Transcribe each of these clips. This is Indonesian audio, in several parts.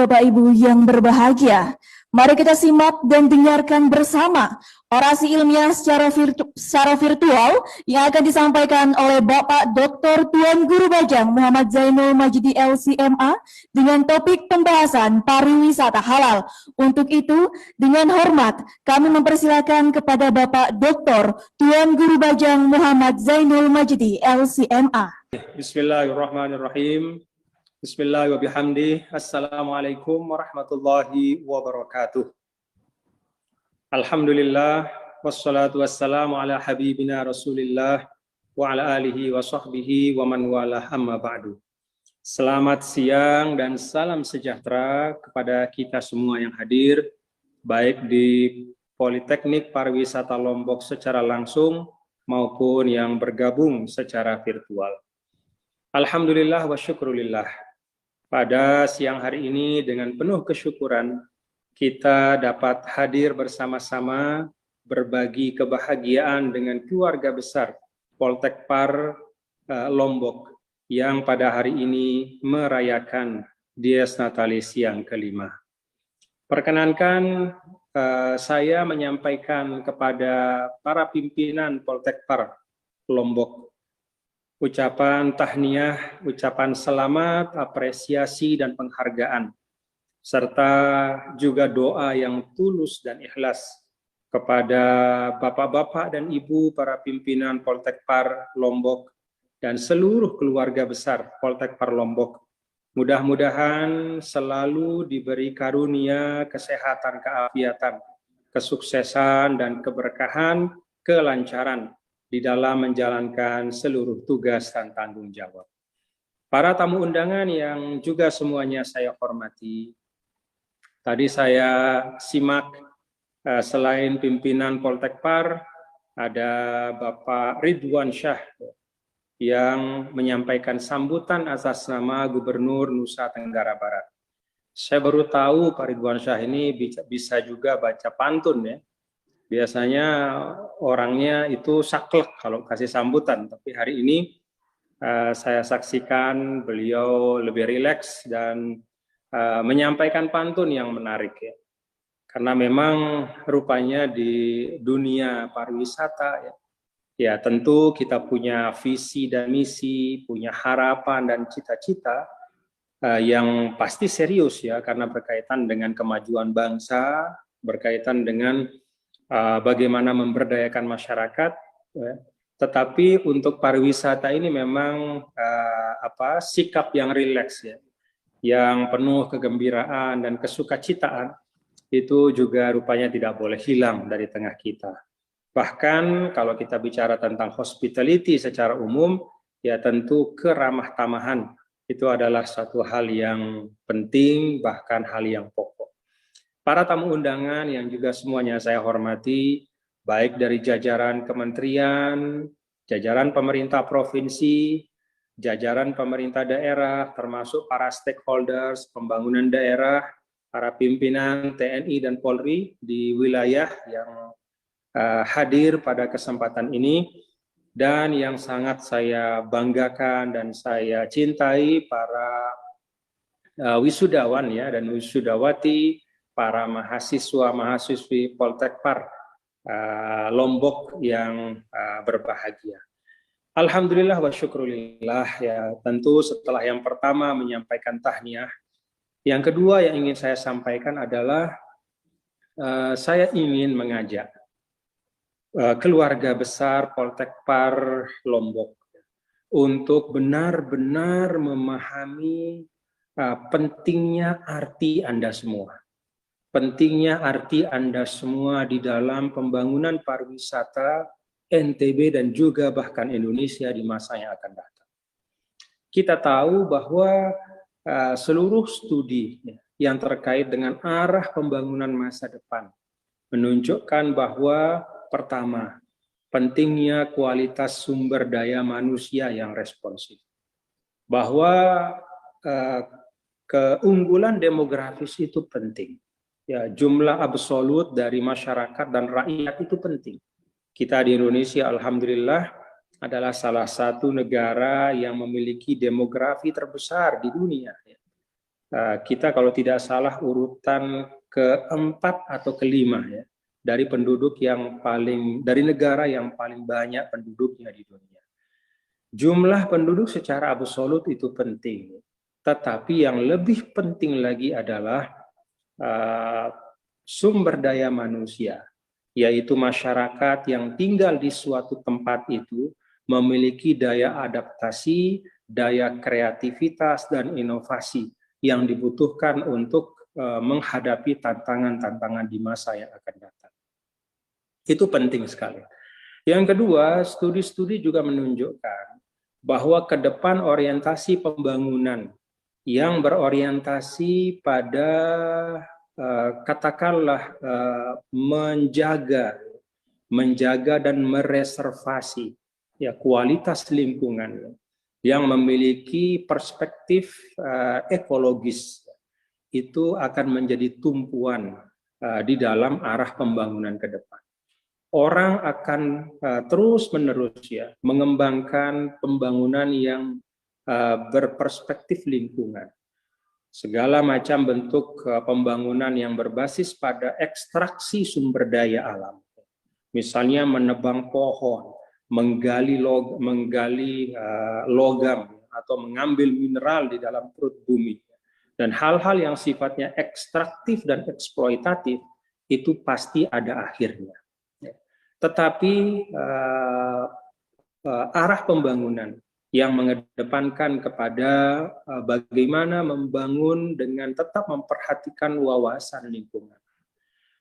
Bapak Ibu yang berbahagia, mari kita simak dan dengarkan bersama orasi ilmiah secara virtual yang akan disampaikan oleh Bapak Dr. Tuan Guru Bajang Muhammad Zainul Majidi LCMA dengan topik pembahasan pariwisata halal. Untuk itu, dengan hormat kami mempersilakan kepada Bapak Dr. Tuan Guru Bajang Muhammad Zainul Majidi LCMA. Bismillahirrahmanirrahim. Bismillahirrahmanirrahim. Assalamualaikum warahmatullahi wabarakatuh. Alhamdulillah wassalatu wassalamu ala habibina Rasulillah wa ala alihi wa sahbihi wa man walah amma ba'du. Selamat siang dan salam sejahtera kepada kita semua yang hadir baik di Politeknik Pariwisata Lombok secara langsung maupun yang bergabung secara virtual. Alhamdulillah wa syukrulillah. Pada siang hari ini dengan penuh kesyukuran kita dapat hadir bersama-sama berbagi kebahagiaan dengan keluarga besar Poltekpar Lombok yang pada hari ini merayakan Dies Natalis yang kelima. Perkenankan saya menyampaikan kepada para pimpinan Poltekpar Lombok ucapan tahniah, ucapan selamat, apresiasi, dan penghargaan, serta juga doa yang tulus dan ikhlas kepada bapak-bapak dan ibu para pimpinan Poltekpar Lombok dan seluruh keluarga besar Poltekpar Lombok. Mudah-mudahan selalu diberi karunia, kesehatan, keafiatan, kesuksesan, dan keberkahan, kelancaran di dalam menjalankan seluruh tugas dan tanggung jawab. Para tamu undangan yang juga semuanya saya hormati, tadi saya simak selain pimpinan Poltekpar, ada Bapak Ridwan Syah yang menyampaikan sambutan atas nama Gubernur Nusa Tenggara Barat. Saya baru tahu Pak Ridwan Syah ini bisa juga baca pantun ya. Biasanya orangnya itu saklek kalau kasih sambutan, tapi hari ini saya saksikan beliau lebih rileks dan menyampaikan pantun yang menarik ya. Karena memang rupanya di dunia pariwisata ya tentu kita punya visi dan misi, punya harapan dan cita-cita yang pasti serius ya, karena berkaitan dengan kemajuan bangsa, berkaitan dengan bagaimana memberdayakan masyarakat, ya. Tetapi untuk pariwisata ini memang sikap yang rileks ya, yang penuh kegembiraan dan kesukacitaan itu juga rupanya tidak boleh hilang dari tengah kita. Bahkan kalau kita bicara tentang hospitality secara umum, ya tentu keramah tamahan itu adalah satu hal yang penting, bahkan hal yang pokok. Para tamu undangan yang juga semuanya saya hormati, baik dari jajaran kementerian, jajaran pemerintah provinsi, jajaran pemerintah daerah, termasuk para stakeholders pembangunan daerah, para pimpinan TNI dan Polri di wilayah yang hadir pada kesempatan ini, dan yang sangat saya banggakan dan saya cintai para wisudawan ya dan wisudawati, para mahasiswa-mahasiswi Poltekpar Lombok yang berbahagia. Alhamdulillah wa syukrulillah ya, tentu setelah yang pertama menyampaikan tahniah, yang kedua yang ingin saya sampaikan adalah saya ingin mengajak keluarga besar Poltekpar Lombok untuk benar-benar memahami pentingnya arti Anda semua. Pentingnya arti Anda semua di dalam pembangunan pariwisata NTB dan juga bahkan Indonesia di masa yang akan datang. Kita tahu bahwa seluruh studi yang terkait dengan arah pembangunan masa depan menunjukkan bahwa pertama, pentingnya kualitas sumber daya manusia yang responsif. Bahwa keunggulan demografis itu penting. Ya, jumlah absolut dari masyarakat dan rakyat itu penting. Kita di Indonesia alhamdulillah adalah salah satu negara yang memiliki demografi terbesar di dunia. kita kalau tidak salah urutan keempat atau kelima ya dari penduduk yang dari negara yang paling banyak penduduknya di dunia. Jumlah penduduk secara absolut itu penting, tetapi yang lebih penting lagi adalah sumber daya manusia, yaitu masyarakat yang tinggal di suatu tempat itu memiliki daya adaptasi, daya kreativitas, dan inovasi yang dibutuhkan untuk menghadapi tantangan-tantangan di masa yang akan datang. Itu penting sekali. Yang kedua, studi-studi juga menunjukkan bahwa ke depan orientasi pembangunan yang berorientasi pada katakanlah menjaga dan mereservasi ya kualitas lingkungan yang memiliki perspektif ekologis, itu akan menjadi tumpuan di dalam arah pembangunan ke depan. Orang akan terus-menerus ya mengembangkan pembangunan yang berperspektif lingkungan. Segala macam bentuk pembangunan yang berbasis pada ekstraksi sumber daya alam. Misalnya menebang pohon, menggali logam atau mengambil mineral di dalam perut bumi. Dan hal-hal yang sifatnya ekstraktif dan eksploitatif itu pasti ada akhirnya. Tetapi arah pembangunan yang mengedepankan kepada bagaimana membangun dengan tetap memperhatikan wawasan lingkungan,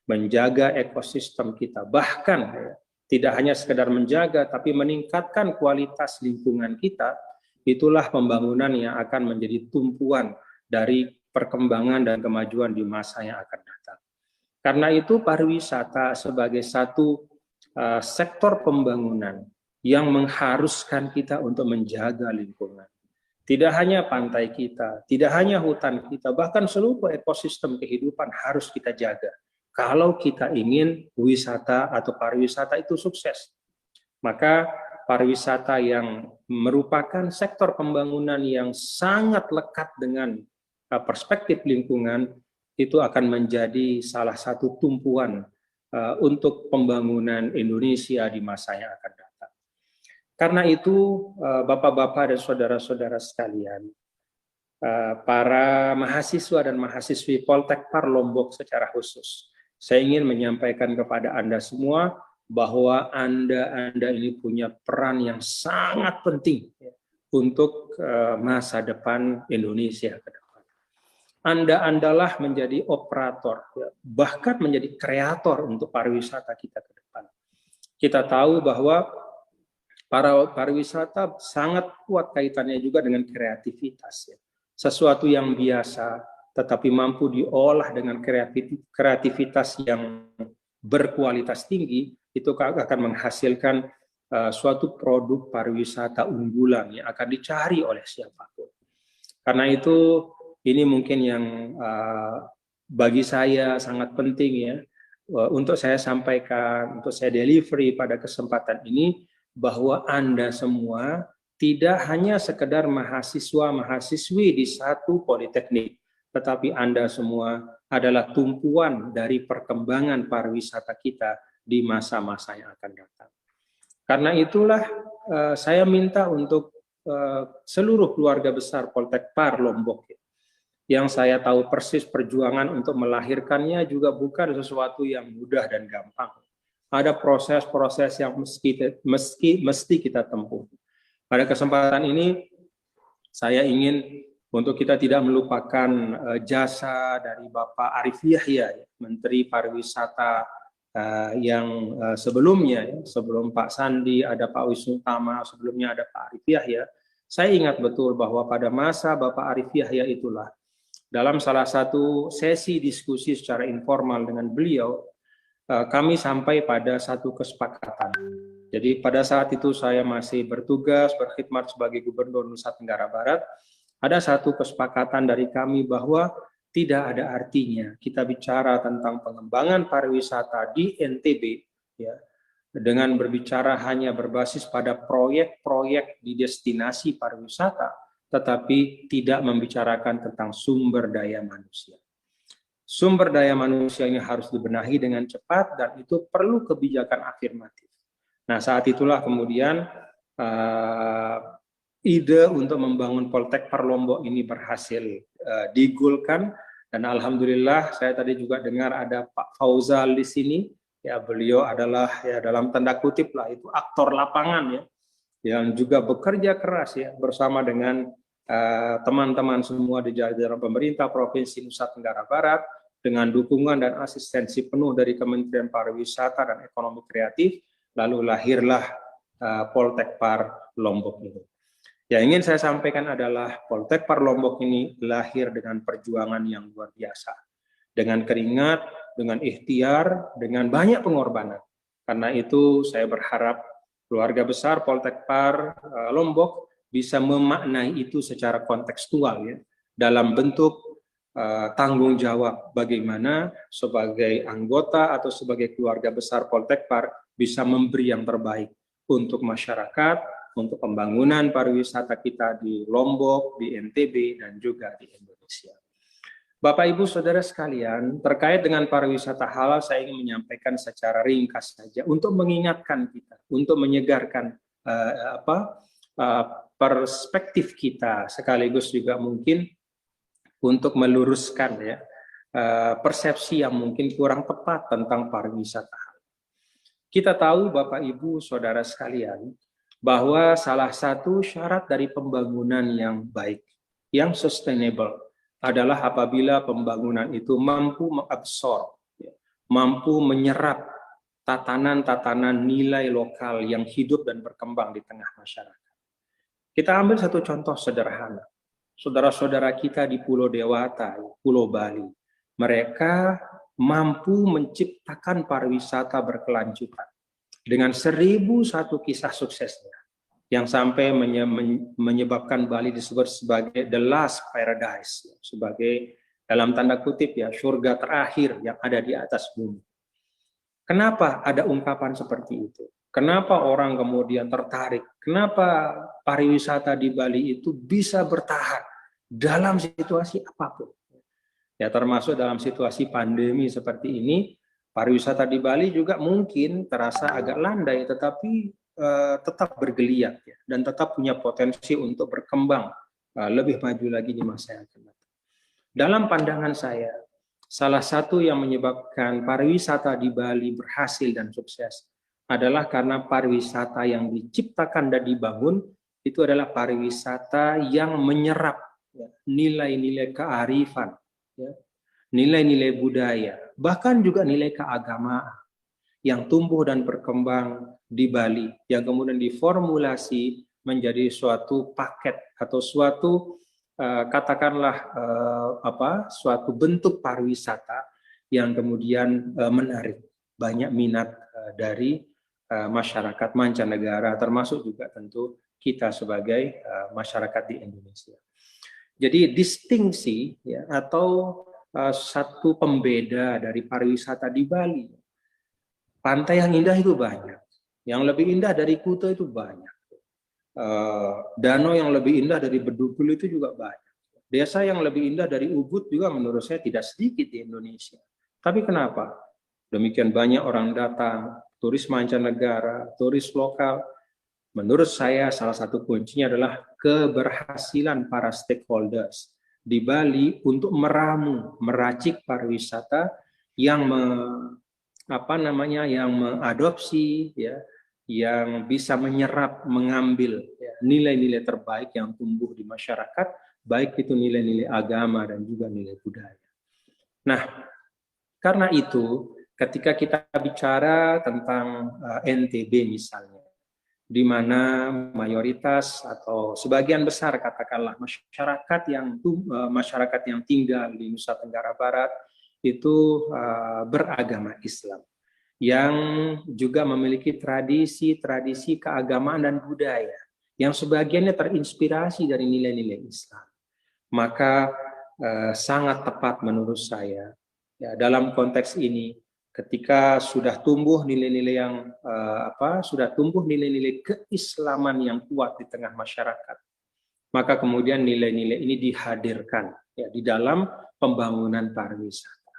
menjaga ekosistem kita, bahkan tidak hanya sekedar menjaga, tapi meningkatkan kualitas lingkungan kita, itulah pembangunan yang akan menjadi tumpuan dari perkembangan dan kemajuan di masa yang akan datang. Karena itu pariwisata sebagai satu sektor pembangunan yang mengharuskan kita untuk menjaga lingkungan. Tidak hanya pantai kita, tidak hanya hutan kita, bahkan seluruh ekosistem kehidupan harus kita jaga. Kalau kita ingin wisata atau pariwisata itu sukses, maka pariwisata yang merupakan sektor pembangunan yang sangat lekat dengan perspektif lingkungan itu akan menjadi salah satu tumpuan untuk pembangunan Indonesia di masa yang akan datang. Karena itu, Bapak-bapak dan saudara-saudara sekalian, para mahasiswa dan mahasiswi Poltek Par Lombok secara khusus, saya ingin menyampaikan kepada Anda semua bahwa Anda ini punya peran yang sangat penting untuk masa depan Indonesia ke depan. Anda-andalah menjadi operator, bahkan menjadi kreator untuk pariwisata kita ke depan. Kita tahu bahwa pariwisata sangat kuat kaitannya juga dengan kreativitas. Sesuatu yang biasa, tetapi mampu diolah dengan kreativitas yang berkualitas tinggi, itu akan menghasilkan suatu produk pariwisata unggulan yang akan dicari oleh siapapun. Karena itu, ini mungkin yang bagi saya sangat penting ya, untuk saya sampaikan, untuk saya delivery pada kesempatan ini, bahwa Anda semua tidak hanya sekedar mahasiswa-mahasiswi di satu politeknik, tetapi Anda semua adalah tumpuan dari perkembangan pariwisata kita di masa-masa yang akan datang. Karena itulah saya minta untuk seluruh keluarga besar Poltek Par Lombok, yang saya tahu persis perjuangan untuk melahirkannya juga bukan sesuatu yang mudah dan gampang. Ada proses-proses yang mesti kita tempuh. Pada kesempatan ini, saya ingin untuk kita tidak melupakan jasa dari Bapak Arif Yahya, Menteri Pariwisata yang sebelumnya, sebelum Pak Sandi, ada Pak Wisnu Tama, sebelumnya ada Pak Arif Yahya. Saya ingat betul bahwa pada masa Bapak Arif Yahya itulah, dalam salah satu sesi diskusi secara informal dengan beliau, kami sampai pada satu kesepakatan. Jadi pada saat itu saya masih bertugas, berkhidmat sebagai Gubernur Nusa Tenggara Barat, ada satu kesepakatan dari kami bahwa tidak ada artinya kita bicara tentang pengembangan pariwisata di NTB, ya, dengan berbicara hanya berbasis pada proyek-proyek di destinasi pariwisata, tetapi tidak membicarakan tentang sumber daya manusia. Sumber daya manusia ini harus dibenahi dengan cepat dan itu perlu kebijakan afirmatif. Nah, saat itulah kemudian ide untuk membangun Poltekpar Lombok ini berhasil digolkan, dan alhamdulillah saya tadi juga dengar ada Pak Fauzal di sini, ya beliau adalah ya dalam tanda kutip lah itu aktor lapangan ya, yang juga bekerja keras ya bersama dengan teman-teman semua di jajaran pemerintah Provinsi Nusa Tenggara Barat dengan dukungan dan asistensi penuh dari Kementerian Pariwisata dan Ekonomi Kreatif, lalu lahirlah Poltekpar Lombok ini. Yang ingin saya sampaikan adalah Poltekpar Lombok ini lahir dengan perjuangan yang luar biasa, dengan keringat, dengan ikhtiar, dengan banyak pengorbanan. Karena itu saya berharap keluarga besar Poltekpar Lombok bisa memaknai itu secara kontekstual ya, dalam bentuk tanggung jawab bagaimana sebagai anggota atau sebagai keluarga besar Poltekpar bisa memberi yang terbaik untuk masyarakat, untuk pembangunan pariwisata kita di Lombok, di NTB, dan juga di Indonesia. Bapak Ibu Saudara sekalian, terkait dengan pariwisata halal saya ingin menyampaikan secara ringkas saja untuk mengingatkan kita, untuk menyegarkan perspektif kita, sekaligus juga mungkin untuk meluruskan ya persepsi yang mungkin kurang tepat tentang pariwisata. Kita tahu Bapak Ibu Saudara sekalian bahwa salah satu syarat dari pembangunan yang baik, yang sustainable adalah apabila pembangunan itu mampu mengabsorb, mampu menyerap tatanan-tatanan nilai lokal yang hidup dan berkembang di tengah masyarakat. Kita ambil satu contoh sederhana. Saudara-saudara kita di Pulau Dewata, Pulau Bali, mereka mampu menciptakan pariwisata berkelanjutan dengan 1001 kisah suksesnya yang sampai menyebabkan Bali disebut sebagai the last paradise, sebagai dalam tanda kutip ya surga terakhir yang ada di atas bumi. Kenapa ada ungkapan seperti itu? Kenapa orang kemudian tertarik? Kenapa pariwisata di Bali itu bisa bertahan dalam situasi apapun? Ya termasuk dalam situasi pandemi seperti ini, pariwisata di Bali juga mungkin terasa agak landai, tetapi tetap bergeliat ya, dan tetap punya potensi untuk berkembang lebih maju lagi di masa yang akan datang. Dalam pandangan saya, salah satu yang menyebabkan pariwisata di Bali berhasil dan sukses adalah karena pariwisata yang diciptakan dan dibangun itu adalah pariwisata yang menyerap nilai-nilai kearifan, nilai-nilai budaya, bahkan juga nilai keagamaan yang tumbuh dan berkembang di Bali, yang kemudian diformulasi menjadi suatu paket atau suatu katakanlah suatu bentuk pariwisata yang kemudian menarik banyak minat dari masyarakat mancanegara, termasuk juga tentu kita sebagai masyarakat di Indonesia. Jadi distingsi ya, atau satu pembeda dari pariwisata di Bali. Pantai yang indah itu banyak, yang lebih indah dari Kuta itu banyak, danau yang lebih indah dari Bedugul itu juga banyak, desa yang lebih indah dari Ubud juga menurut saya tidak sedikit di Indonesia. Tapi kenapa demikian banyak orang datang, turis mancanegara, turis lokal? Menurut saya salah satu kuncinya adalah keberhasilan para stakeholders di Bali untuk meramu, meracik pariwisata yang yang mengadopsi ya, yang bisa menyerap, mengambil nilai-nilai terbaik yang tumbuh di masyarakat, baik itu nilai-nilai agama dan juga nilai budaya. Nah, karena itu ketika kita bicara tentang NTB misalnya, di mana mayoritas atau sebagian besar katakanlah masyarakat yang tinggal di Nusa Tenggara Barat itu beragama Islam, yang juga memiliki tradisi keagamaan dan budaya yang sebagiannya terinspirasi dari nilai-nilai Islam. Maka sangat tepat menurut saya ya, dalam konteks ini ketika sudah tumbuh nilai-nilai yang sudah tumbuh nilai-nilai keislaman yang kuat di tengah masyarakat, maka kemudian nilai-nilai ini dihadirkan ya di dalam pembangunan pariwisata.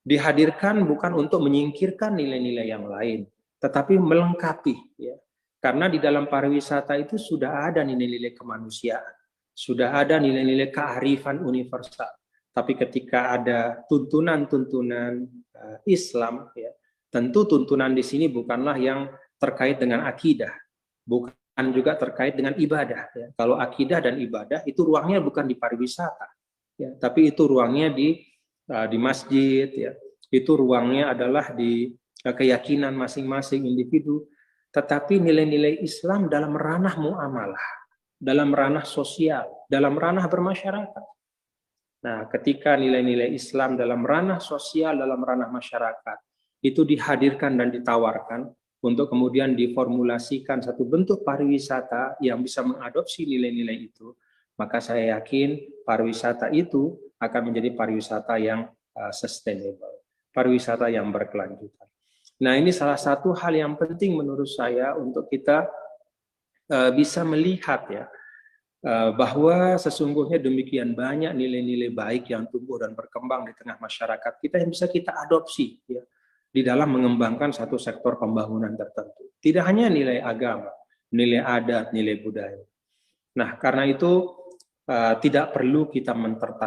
Dihadirkan bukan untuk menyingkirkan nilai-nilai yang lain, tetapi melengkapi ya. Karena di dalam pariwisata itu sudah ada nilai-nilai kemanusiaan, sudah ada nilai-nilai kearifan universal. Tapi ketika ada tuntunan-tuntunan Islam, ya, tentu tuntunan di sini bukanlah yang terkait dengan akidah, bukan juga terkait dengan ibadah. Ya. Kalau akidah dan ibadah itu ruangnya bukan di pariwisata, ya, tapi itu ruangnya di masjid, ya. Itu ruangnya adalah di keyakinan masing-masing individu. Tetapi nilai-nilai Islam dalam ranah muamalah, dalam ranah sosial, dalam ranah bermasyarakat. Nah, ketika nilai-nilai Islam dalam ranah sosial, dalam ranah masyarakat, itu dihadirkan dan ditawarkan untuk kemudian diformulasikan satu bentuk pariwisata yang bisa mengadopsi nilai-nilai itu, maka saya yakin pariwisata itu akan menjadi pariwisata yang sustainable, pariwisata yang berkelanjutan. Nah, ini salah satu hal yang penting menurut saya untuk kita bisa melihat ya, bahwa sesungguhnya demikian banyak nilai-nilai baik yang tumbuh dan berkembang di tengah masyarakat kita yang bisa kita adopsi ya, di dalam mengembangkan satu sektor pembangunan tertentu. Tidak hanya nilai agama, nilai adat, nilai budaya. Nah, karena itu tidak perlu kita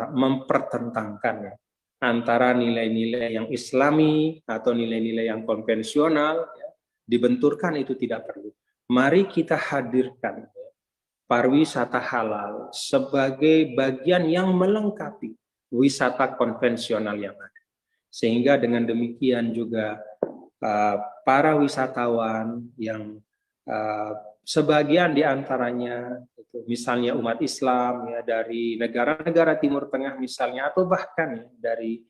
mempertentangkan ya, antara nilai-nilai yang Islami atau nilai-nilai yang konvensional, ya, dibenturkan itu tidak perlu. Mari kita hadirkan ya, pariwisata halal sebagai bagian yang melengkapi wisata konvensional yang ada. Sehingga dengan demikian juga para wisatawan yang sebagian diantaranya itu misalnya umat Islam ya dari negara-negara Timur Tengah misalnya, atau bahkan ya, dari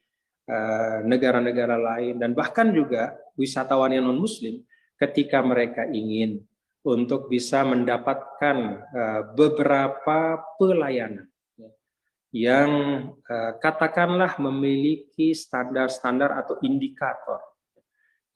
negara-negara lain, dan bahkan juga wisatawan yang non-Muslim ketika mereka ingin untuk bisa mendapatkan beberapa pelayanan ya, yang katakanlah memiliki standar-standar atau indikator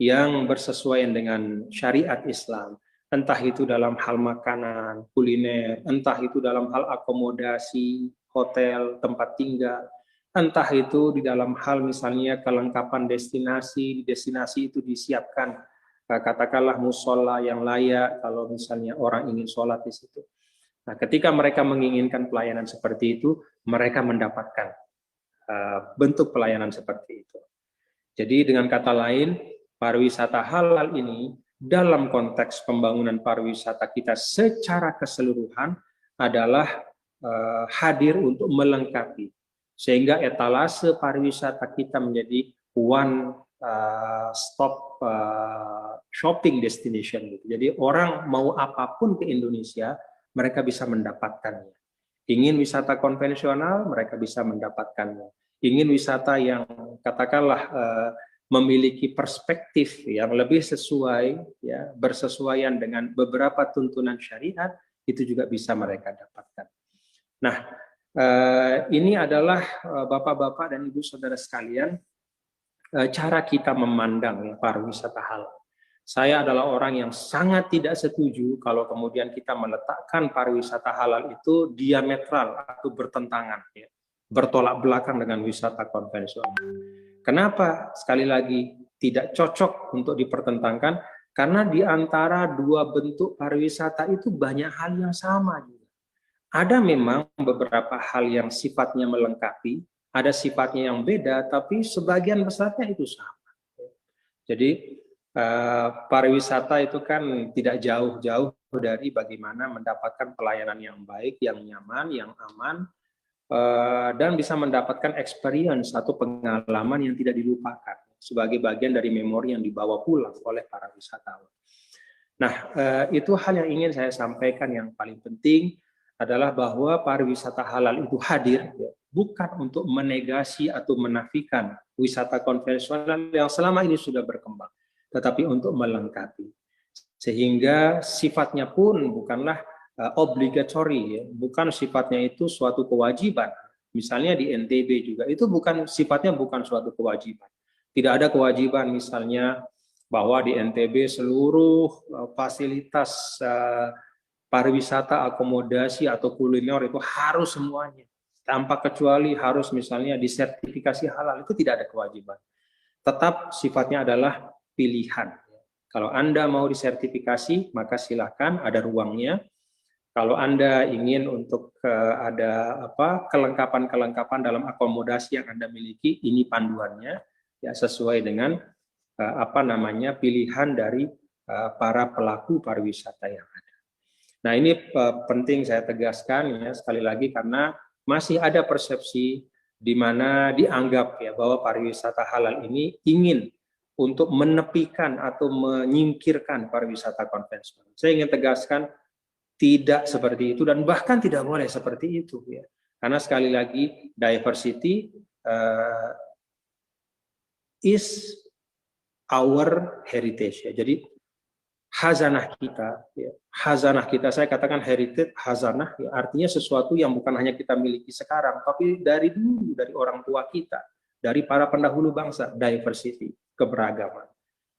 yang bersesuaian dengan syariat Islam. Entah itu dalam hal makanan, kuliner, entah itu dalam hal akomodasi, hotel, tempat tinggal, entah itu di dalam hal misalnya kelengkapan destinasi, di destinasi itu disiapkan katakanlah musola yang layak kalau misalnya orang ingin sholat di situ. Nah, ketika mereka menginginkan pelayanan seperti itu, mereka mendapatkan bentuk pelayanan seperti itu. Jadi dengan kata lain, pariwisata halal ini dalam konteks pembangunan pariwisata kita secara keseluruhan adalah hadir untuk melengkapi sehingga etalase pariwisata kita menjadi one stop shopping destination gitu. Jadi orang mau apapun ke Indonesia mereka bisa mendapatkannya. Ingin wisata konvensional mereka bisa mendapatkannya. Ingin wisata yang katakanlah memiliki perspektif yang lebih sesuai, ya, bersesuaian dengan beberapa tuntunan syariat, itu juga bisa mereka dapatkan. Nah, ini adalah Bapak-bapak dan Ibu saudara sekalian, cara kita memandang ya, pariwisata halal. Saya adalah orang yang sangat tidak setuju kalau kemudian kita meletakkan pariwisata halal itu diametral atau bertentangan, ya, bertolak belakang dengan wisata konvensional. Kenapa? Sekali lagi, tidak cocok untuk dipertentangkan, karena di antara dua bentuk pariwisata itu banyak hal yang sama juga. Ada memang beberapa hal yang sifatnya melengkapi, ada sifatnya yang beda, tapi sebagian besarnya itu sama. Jadi pariwisata itu kan tidak jauh-jauh dari bagaimana mendapatkan pelayanan yang baik, yang nyaman, yang aman, dan bisa mendapatkan experience atau pengalaman yang tidak dilupakan sebagai bagian dari memori yang dibawa pulang oleh para wisatawan. Nah, itu hal yang ingin saya sampaikan. Yang paling penting adalah bahwa pariwisata halal itu hadir ya, bukan untuk menegasi atau menafikan wisata konvensional yang selama ini sudah berkembang, tetapi untuk melengkapi. Sehingga sifatnya pun bukanlah obligatory, ya, bukan sifatnya itu suatu kewajiban. Misalnya di NTB juga itu sifatnya bukan suatu kewajiban. Tidak ada kewajiban misalnya bahwa di NTB seluruh fasilitas pariwisata, akomodasi, atau kuliner itu harus semuanya. Tanpa kecuali harus misalnya disertifikasi halal, itu tidak ada kewajiban. Tetap sifatnya adalah pilihan. Kalau Anda mau disertifikasi, maka silakan, ada ruangnya. Kalau Anda ingin untuk ada kelengkapan-kelengkapan dalam akomodasi yang Anda miliki, ini panduannya, ya sesuai dengan pilihan dari para pelaku pariwisata yang ada. Nah, ini penting saya tegaskan ya sekali lagi, karena masih ada persepsi di mana dianggap ya bahwa pariwisata halal ini ingin untuk menepikan atau menyingkirkan pariwisata konvensional. Saya ingin tegaskan tidak seperti itu, dan bahkan tidak boleh seperti itu ya. Karena sekali lagi diversity is our heritage ya. Jadi hazanah kita, saya katakan heritage, hazanah, ya, artinya sesuatu yang bukan hanya kita miliki sekarang, tapi dari dulu, dari orang tua kita, dari para pendahulu bangsa, diversity, keberagaman.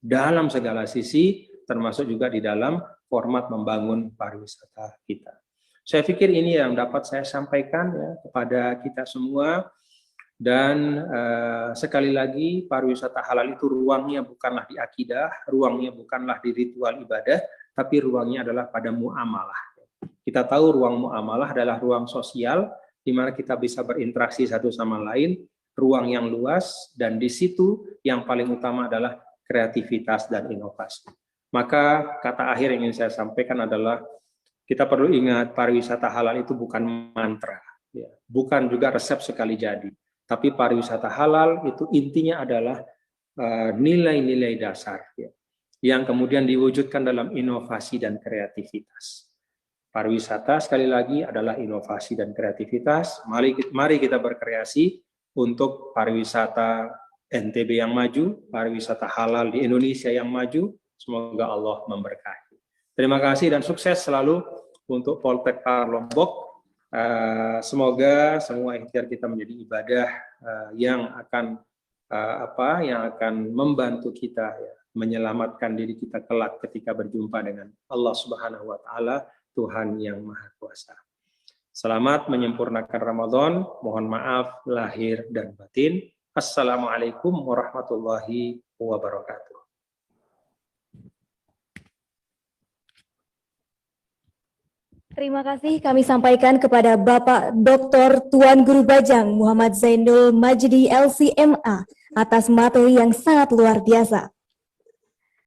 Dalam segala sisi, termasuk juga di dalam format membangun pariwisata kita. Saya pikir ini yang dapat saya sampaikan ya kepada kita semua. Dan sekali lagi, pariwisata halal itu ruangnya bukanlah di akidah, ruangnya bukanlah di ritual ibadah, tapi ruangnya adalah pada muamalah. Kita tahu ruang muamalah adalah ruang sosial, di mana kita bisa berinteraksi satu sama lain, ruang yang luas, dan di situ yang paling utama adalah kreativitas dan inovasi. Maka kata akhir yang ingin saya sampaikan adalah, kita perlu ingat pariwisata halal itu bukan mantra, ya, bukan juga resep sekali jadi. Tapi pariwisata halal itu intinya adalah nilai-nilai dasar ya, yang kemudian diwujudkan dalam inovasi dan kreativitas. Pariwisata sekali lagi adalah inovasi dan kreativitas. Mari kita berkreasi untuk pariwisata NTB yang maju, pariwisata halal di Indonesia yang maju. Semoga Allah memberkahi. Terima kasih dan sukses selalu untuk Poltekkes Lombok. Semoga semua ikhtiar kita menjadi ibadah yang akan membantu kita ya, menyelamatkan diri kita kelak ketika berjumpa dengan Allah Subhanahu wa taala, Tuhan yang Maha Kuasa. Selamat menyempurnakan Ramadan. Mohon maaf lahir dan batin. Assalamualaikum warahmatullahi wabarakatuh. Terima kasih kami sampaikan kepada Bapak Dr. Tuan Guru Bajang Muhammad Zainul Majdi LCMA atas materi yang sangat luar biasa.